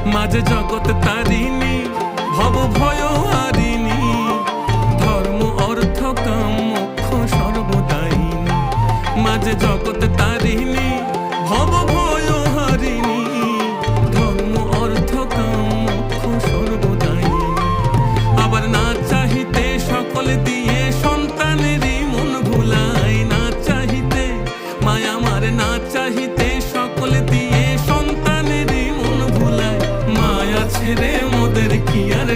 মাঝে জগৎ তারিণী ভব ভয় হারিণী, ধর্ম অর্থ কাম মোক্ষ সর্বদায়িনী। মাঝে জগৎ তারিণী ভব ভয় হারিণী, ধর্ম অর্থ কাম মোক্ষ সর্বদায়িনী। আবার না চাহিতে সকল দিয়ে সন্তানেরই মন ভুলায়, না চাহিতে মায়া আমার না চাহিতে সকল দিয়ে সন্তানেরই মন ভুলায়। মায়া ছেড়ে মোদের কি আর